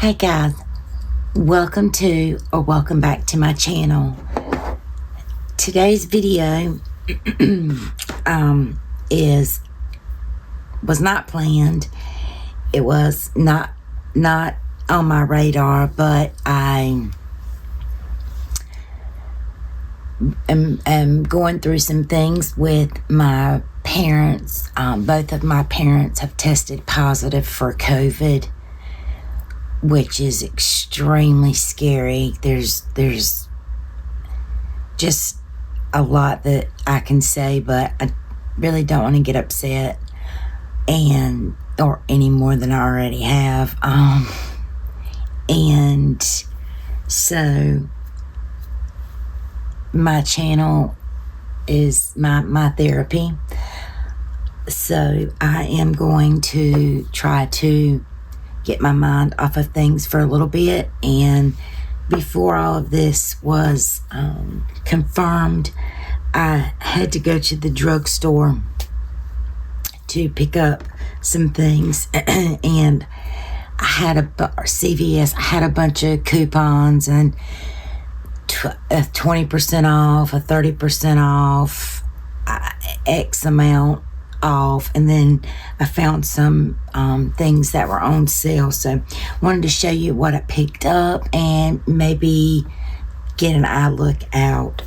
Hey guys, welcome back to my channel. Today's video was not planned. It was not on my radar, but I am going through some things with my parents. Both of my parents have tested positive for COVID, which is extremely scary. There's just a lot that I can say, but I really don't want to get upset or any more than I already have. And so my channel is my therapy. So I am going to try to get my mind off of things for a little bit. And before all of this was confirmed, I had to go to the drugstore to pick up some things, and I had CVS. I had a bunch of coupons and a 20% off, a 30% off, X amount off, and then I found some things that were on sale. So wanted to show you what I picked up and maybe get an eye look out.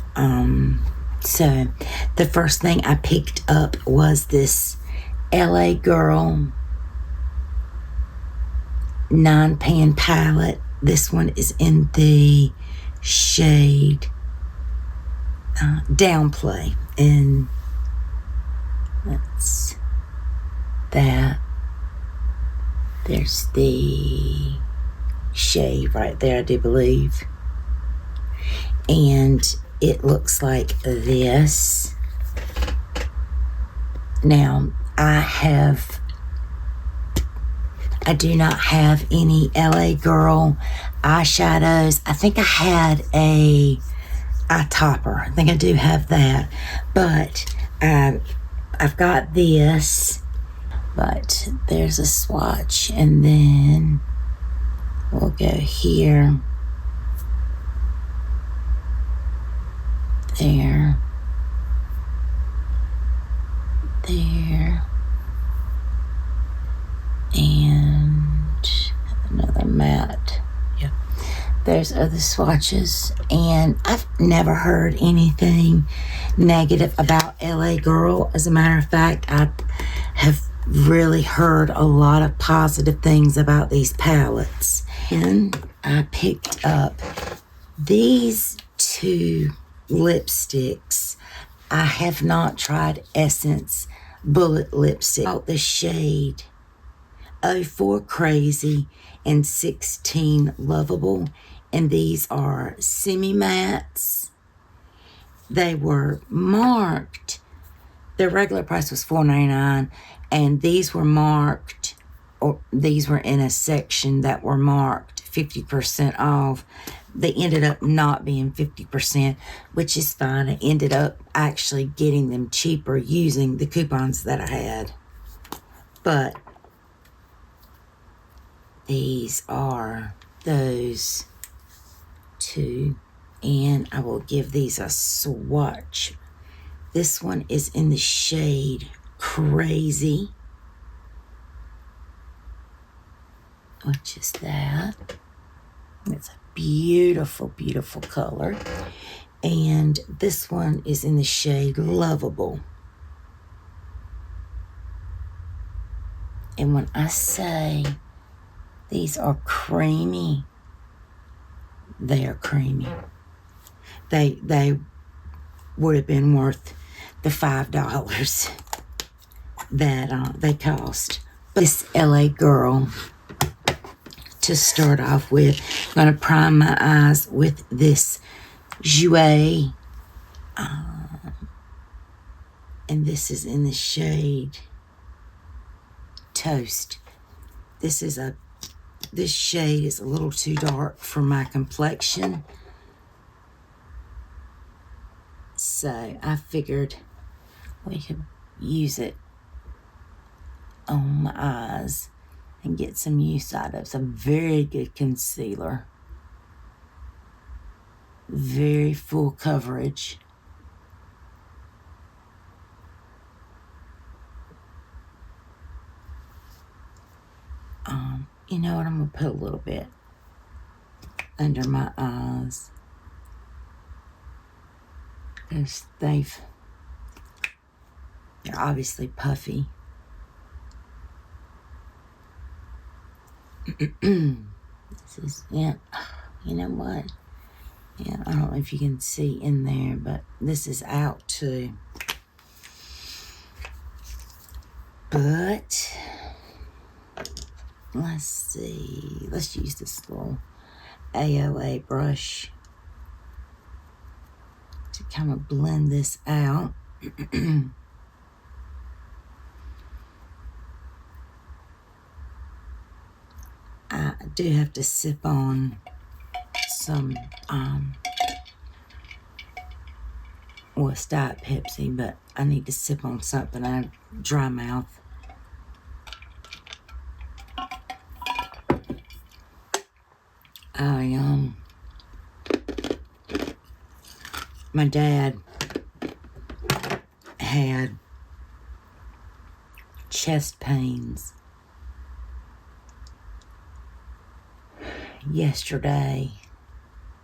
So the first thing I picked up was this LA Girl 9-pan palette. This one is in the shade Downplay, and that's that. There's the shade right there, I do believe. And it looks like this. Now, I do not have any LA Girl eyeshadows. I think I had a eye topper. I think I do have that. But I've got this. But there's a swatch. And then we'll go here. There. And another matte. Yep. There's other swatches, and I've never heard anything negative about LA Girl. As a matter of fact, I have really heard a lot of positive things about these palettes. And I picked up these two lipsticks. I have not tried Essence Bullet Lipstick. Oh, the shade 04 Crazy and 16 Lovable. And these are semi-mattes. They were marked. Their regular price was $4.99, and these were marked, or these were in a section that were marked 50% off. They ended up not being 50%, which is fine. I ended up actually getting them cheaper using the coupons that I had. But these are those two, and I will give these a swatch. This one is in the shade Crazy, which is that. It's a beautiful, beautiful color. And this one is in the shade Lovable. And when I say these are creamy, they are creamy. They would have been worth the $5 that they cost. This LA Girl, to start off with, I'm going to prime my eyes with this Jouer. And this is in the shade Toast. This shade is a little too dark for my complexion. So I figured we could use it on my eyes and get some use out of. It's a very good concealer. Very full coverage. You know what? I'm going to put a little bit under my eyes. Because they're obviously puffy. This is, yeah, you know what? Yeah, I don't know if you can see in there, but this is out too. But let's see. Let's use this little AOA brush to kind of blend this out. I do have to sip on some, well, it's Diet Pepsi, but I need to sip on something. I have dry mouth. My dad had chest pains yesterday,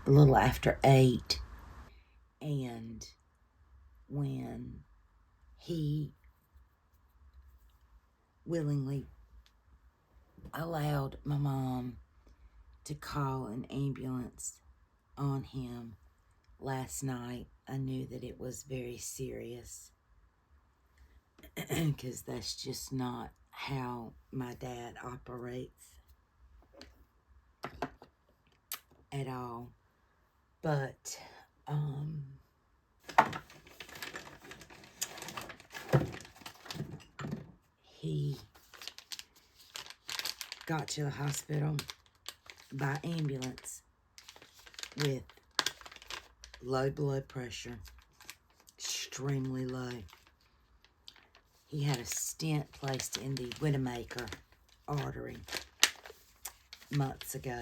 a little after 8, and when he willingly allowed my mom to call an ambulance on him last night, I knew that it was very serious, because that's just not how my dad operates at all. But he got to the hospital by ambulance with low blood pressure, extremely low. He had a stent placed in the Widowmaker artery months ago.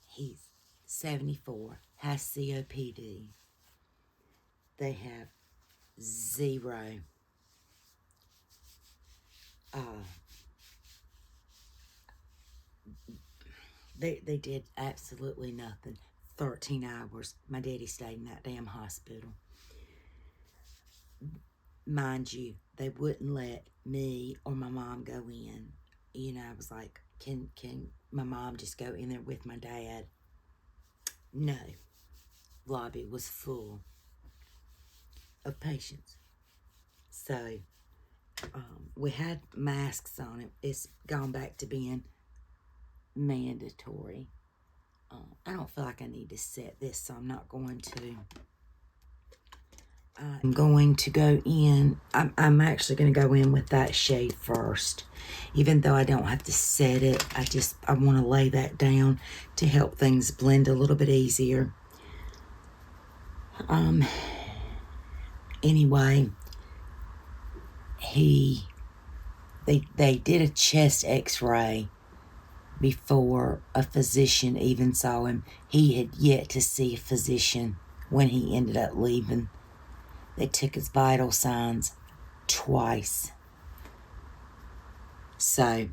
He's 74, has COPD. They have zero they did absolutely nothing. 13 hours. My daddy stayed in that damn hospital. Mind you, they wouldn't let me or my mom go in. You know, I was like, can my mom just go in there with my dad? No. Lobby was full of patients. So, we had masks on it. It's gone back to being mandatory. I don't feel like I need to set this, so I'm not going to. I'm going to go in. I'm actually going to go in with that shade first. Even though I don't have to set it, I want to lay that down to help things blend a little bit easier. Anyway, they did a chest x-ray before a physician even saw him. He had yet to see a physician when he ended up leaving. They took his vital signs twice. So,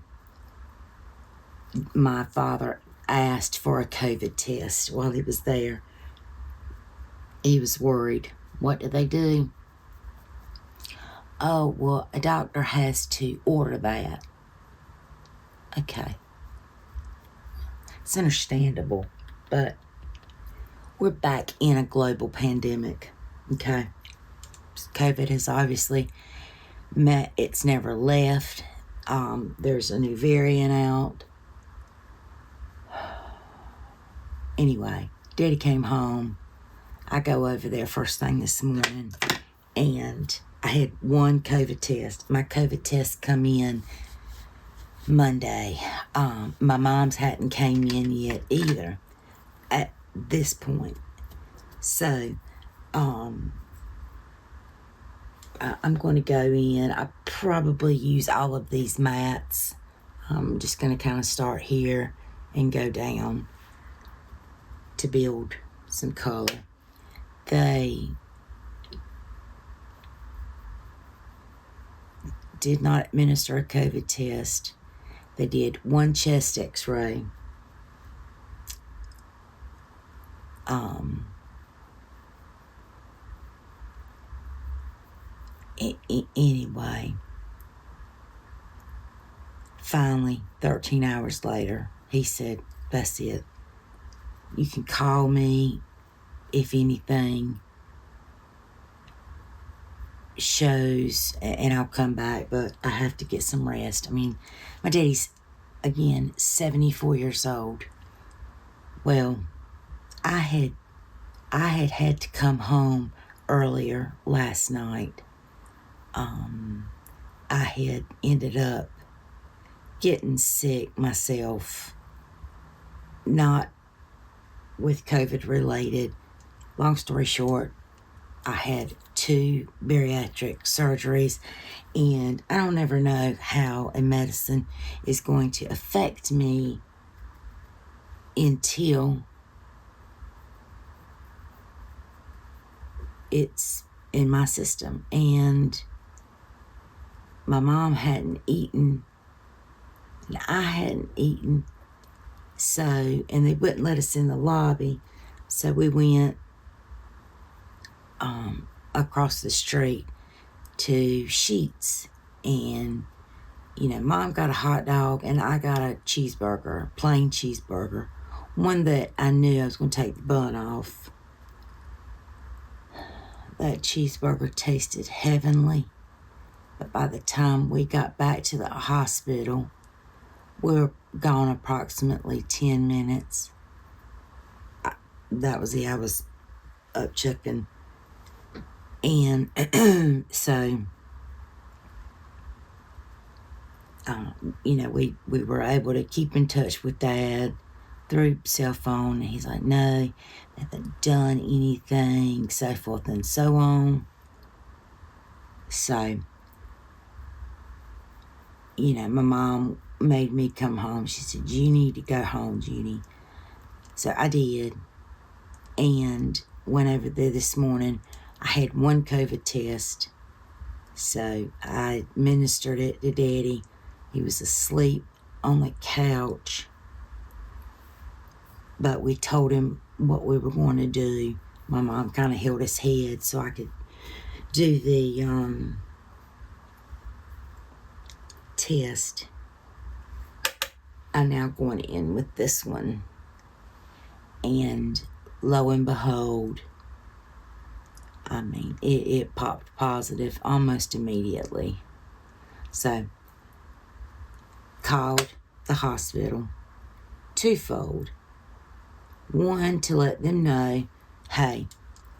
my father asked for a COVID test while he was there. He was worried. What did they do? Oh, well, a doctor has to order that. Okay. It's understandable, but we're back in a global pandemic, okay? COVID has obviously it's never left. There's a new variant out. Anyway, Daddy came home. I go over there first thing this morning, and I had one COVID test. My COVID test come in Monday. My mom's hadn't came in yet either at this point. So, I'm going to go in. I probably use all of these mats. I'm just going to kind of start here and go down to build some color. They did not administer a COVID test. They did one chest x-ray. Anyway, finally, 13 hours later, he said, that's it. You can call me if anything shows, and I'll come back, but I have to get some rest. I mean, my daddy's, again, 74 years old. Well, I had to come home earlier last night. I had ended up getting sick myself, not with COVID related. Long story short, I had 2 bariatric surgeries, and I don't ever know how a medicine is going to affect me until it's in my system. And my mom hadn't eaten, and I hadn't eaten, so, and they wouldn't let us in the lobby, so we went across the street to Sheetz, and Mom got a hot dog and I got a cheeseburger, plain cheeseburger, one that I knew I was going to take the bun off. That cheeseburger tasted heavenly, but by the time we got back to the hospital, we were gone approximately 10 minutes. That was it. I was up chucking. And so, we were able to keep in touch with Dad through cell phone. And he's like, no, they haven't done anything, so forth and so on. So, my mom made me come home. She said, you need to go home, Judy. So I did, and went over there this morning. I had 1 COVID test, so I administered it to Daddy. He was asleep on the couch, but we told him what we were going to do. My mom kind of held his head so I could do the test. I'm now going in with this one, and lo and behold, I mean, it popped positive almost immediately. So, called the hospital twofold. One, to let them know, hey,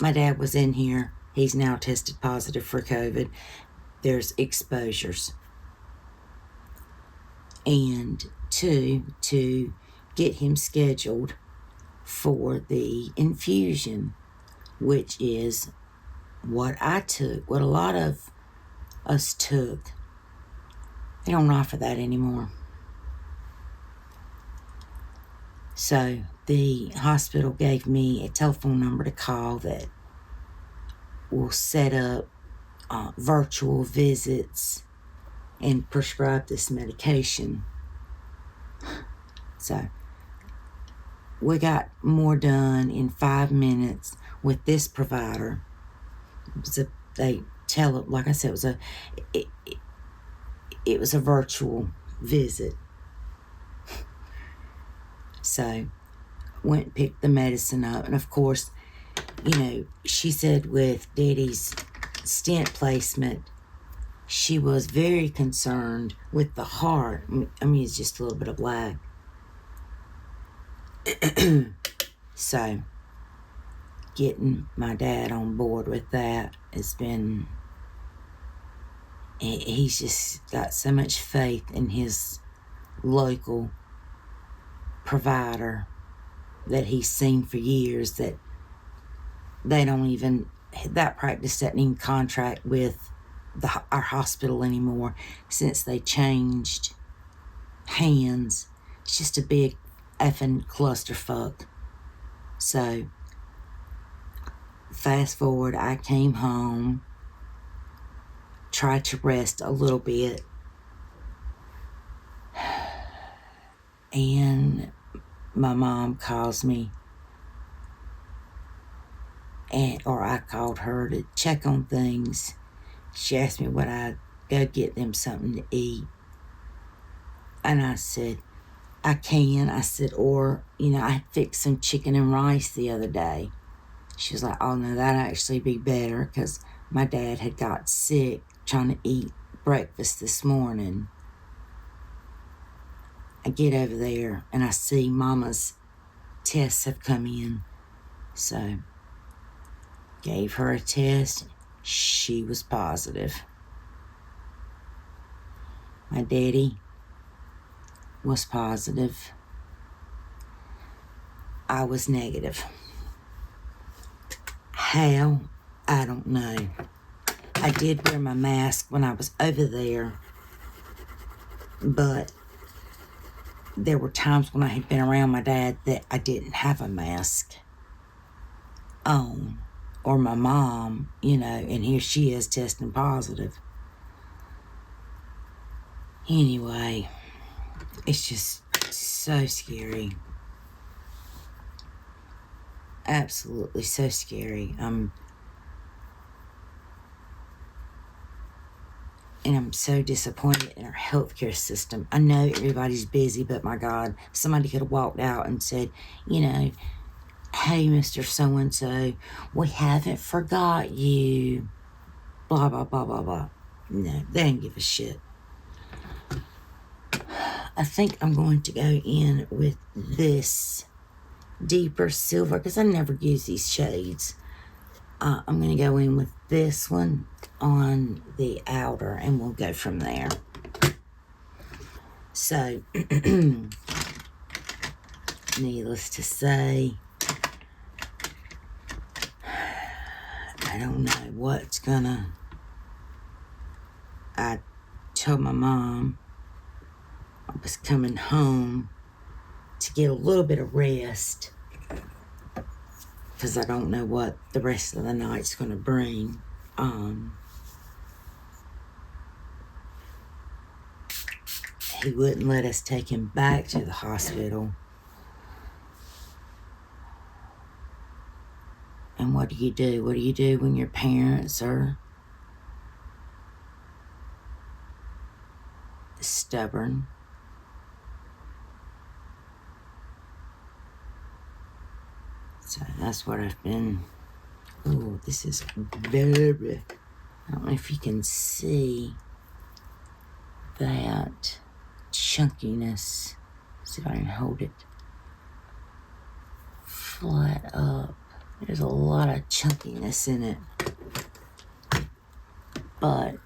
my dad was in here. He's now tested positive for COVID. There's exposures. And 2, to get him scheduled for the infusion, which is what I took, what a lot of us took. They don't offer that anymore. So the hospital gave me a telephone number to call that will set up virtual visits and prescribe this medication. So we got more done in 5 minutes with this provider. Like I said, it was a virtual visit. So went and picked the medicine up, and of course, she said with Daddy's stent placement, she was very concerned with the heart. I mean, it's just a little bit of lag. So, getting my dad on board with that has been, he's just got so much faith in his local provider that he's seen for years that that practice doesn't even contract with our hospital anymore since they changed hands. It's just a big effing clusterfuck. So, fast forward, I came home, tried to rest a little bit, and my mom calls me, or I called her to check on things. She asked me would I go get them something to eat. And I said, I can. I said, or, I fixed some chicken and rice the other day. She was like, oh no, that'd actually be better, because my dad had got sick trying to eat breakfast this morning. I get over there and I see Mama's tests have come in. So, gave her a test. She was positive. My daddy was positive. I was negative. How? I don't know. I did wear my mask when I was over there, but there were times when I had been around my dad that I didn't have a mask on, or my mom, and here she is testing positive. Anyway, it's just so scary. Absolutely so scary. And I'm so disappointed in our healthcare system. I know everybody's busy, but my God, somebody could have walked out and said, hey, Mr. So-and-so, we haven't forgot you. Blah, blah, blah, blah, blah. No, they didn't give a shit. I think I'm going to go in with this deeper silver, because I never use these shades. I'm going to go in with this one on the outer, and we'll go from there. So, needless to say, I don't know what's gonna... I told my mom I was coming home to get a little bit of rest, because I don't know what the rest of the night's going to bring. He wouldn't let us take him back to the hospital. And what do you do? What do you do when your parents are stubborn? So that's what I've been... Oh, this is very... I don't know if you can see that chunkiness. See if I can hold it flat up. There's a lot of chunkiness in it. But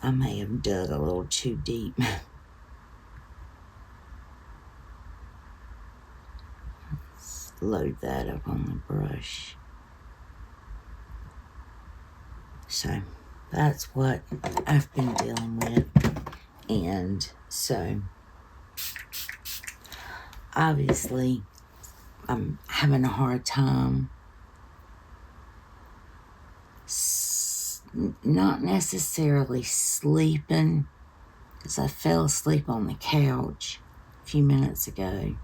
I may have dug a little too deep. Let's load that up on the brush. So that's what I've been dealing with. And so obviously I'm having a hard time not necessarily sleeping, because I fell asleep on the couch a few minutes ago,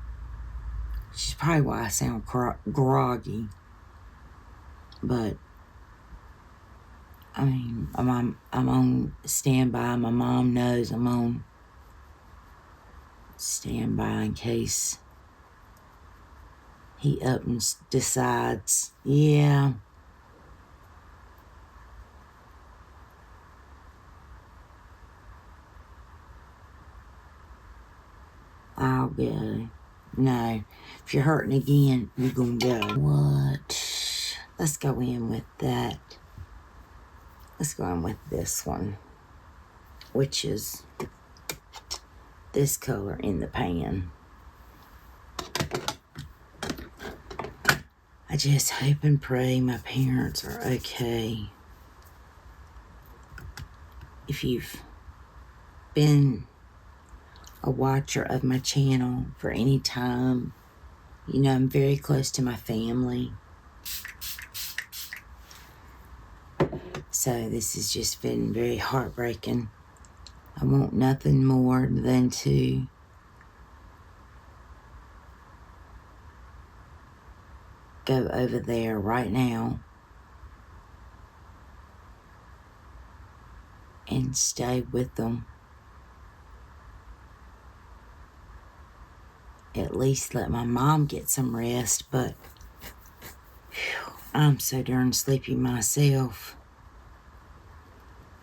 which is probably why I sound groggy. But I mean, I'm on standby. My mom knows I'm on standby in case he up and decides, yeah, I'll go. No, if you're hurting again, you're gonna go. What? Let's go in with that. Let's go in with this one, which is this color in the pan. I just hope and pray my parents are okay. if you've been a watcher of my channel for any time, you know I'm very close to my family. So this has just been very heartbreaking. I want nothing more than to go over there right now and stay with them. At least let my mom get some rest, but whew, I'm so darn sleepy myself.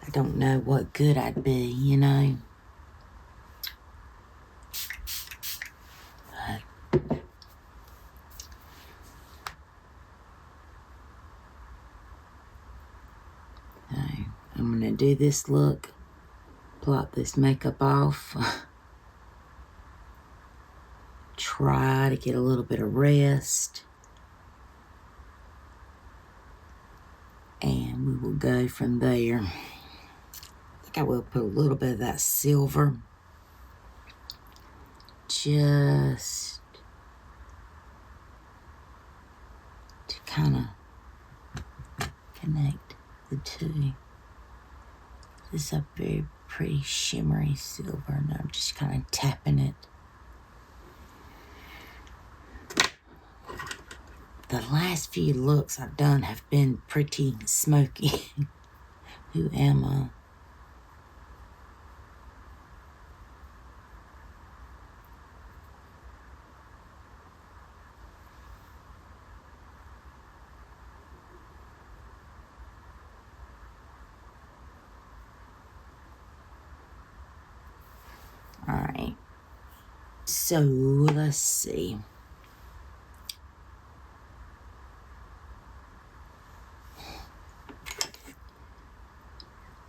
I don't know what good I'd be, you know. But so, I'm going to do this look, plop this makeup off, try to get a little bit of rest, and we will go from there. I think I will put a little bit of that silver just to kind of connect the two. This is a very pretty shimmery silver, and I'm just kind of tapping it. The last few looks I've done have been pretty smoky. Who am I? Alright, so let's see.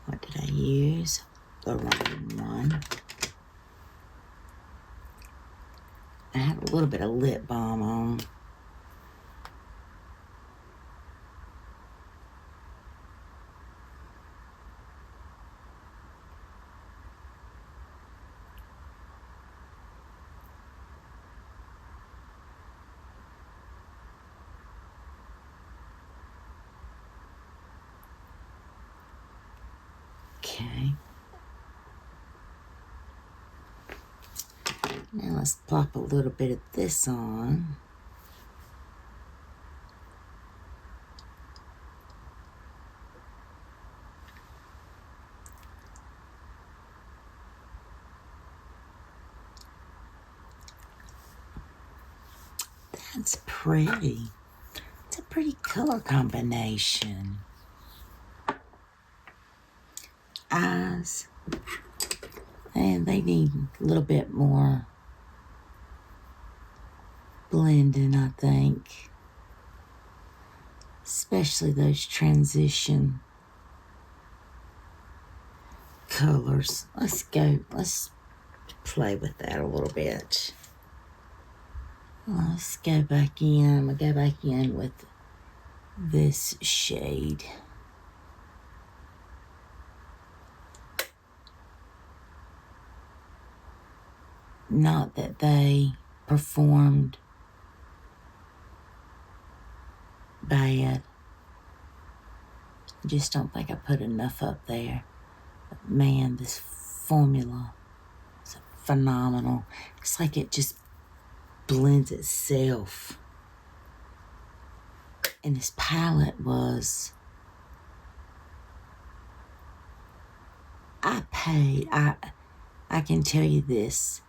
What did I use? The wrong one. I had a little bit of lip balm on. Okay. Now let's plop a little bit of this on. That's pretty. It's a pretty color combination. Eyes. And they need a little bit more blending, I think. Especially those transition colors. Let's play with that a little bit. Let's go back in. I'm going to go back in with this shade. Not that they performed bad. I just don't think I put enough up there. But man, this formula is phenomenal. It's like it just blends itself. And this palette was, I can tell you this.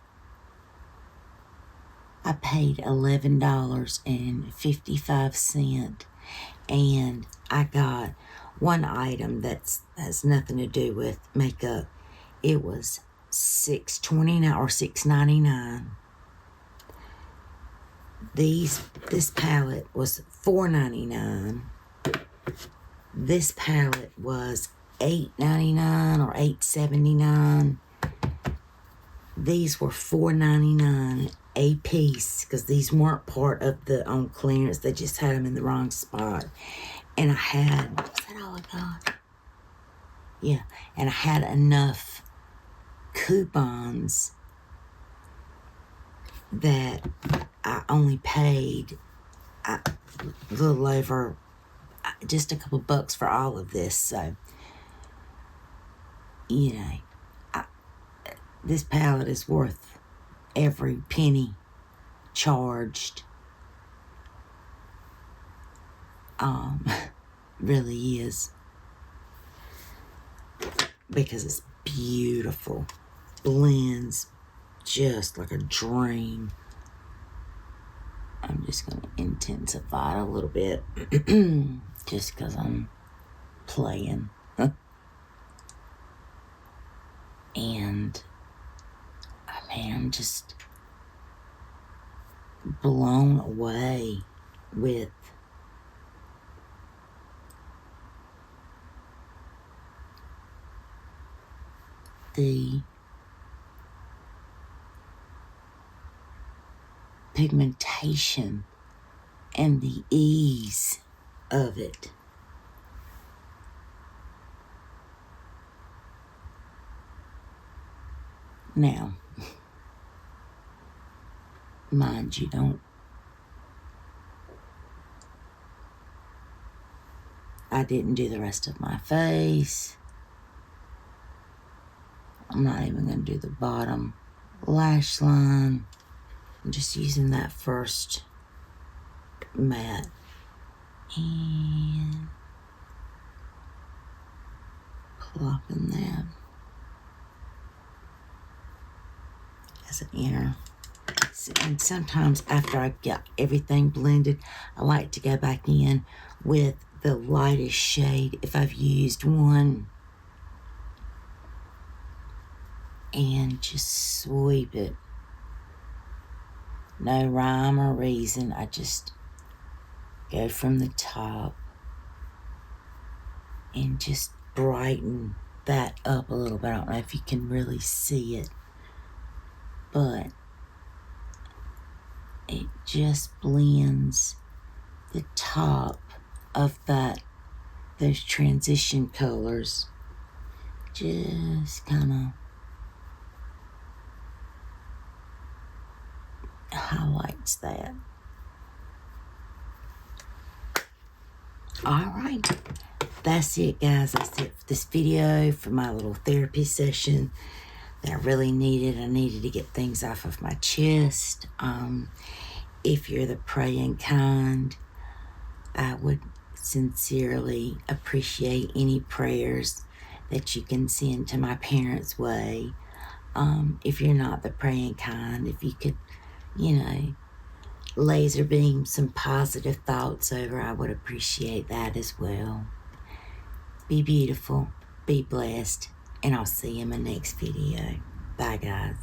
I paid $11.55, and I got one item that has nothing to do with makeup. It was $6.29 or $6.99. This palette was $4.99. This palette was $8.99 or $8.79. These were $4.99 a piece, because these weren't part of the on clearance. They just had them in the wrong spot. And I had, was that all I got? Yeah, and I had enough coupons that I only paid a little over just a couple bucks for all of this. So, you know, this palette is worth every penny charged. Really is, because it's beautiful, blends just like a dream. I'm just going to intensify it a little bit just because I'm playing. And man, I'm just blown away with the pigmentation and the ease of it. Now, mind you, I didn't do the rest of my face. I'm not even going to do the bottom lash line. I'm just using that first matte. And plopping that as an inner. And sometimes after I get everything blended, I like to go back in with the lightest shade if I've used one, and just sweep it. No rhyme or reason. I just go from the top and just brighten that up a little bit. I don't know if you can really see it, but it just blends the top of those transition colors. Just kind of highlights that. All right, that's it, guys. That's it for this video, for my little therapy session that I really needed. I needed to get things off of my chest. If you're the praying kind, I would sincerely appreciate any prayers that you can send to my parents' way. If you're not the praying kind, if you could, laser beam some positive thoughts over, I would appreciate that as well. Be beautiful, be blessed, and I'll see you in my next video. Bye, guys.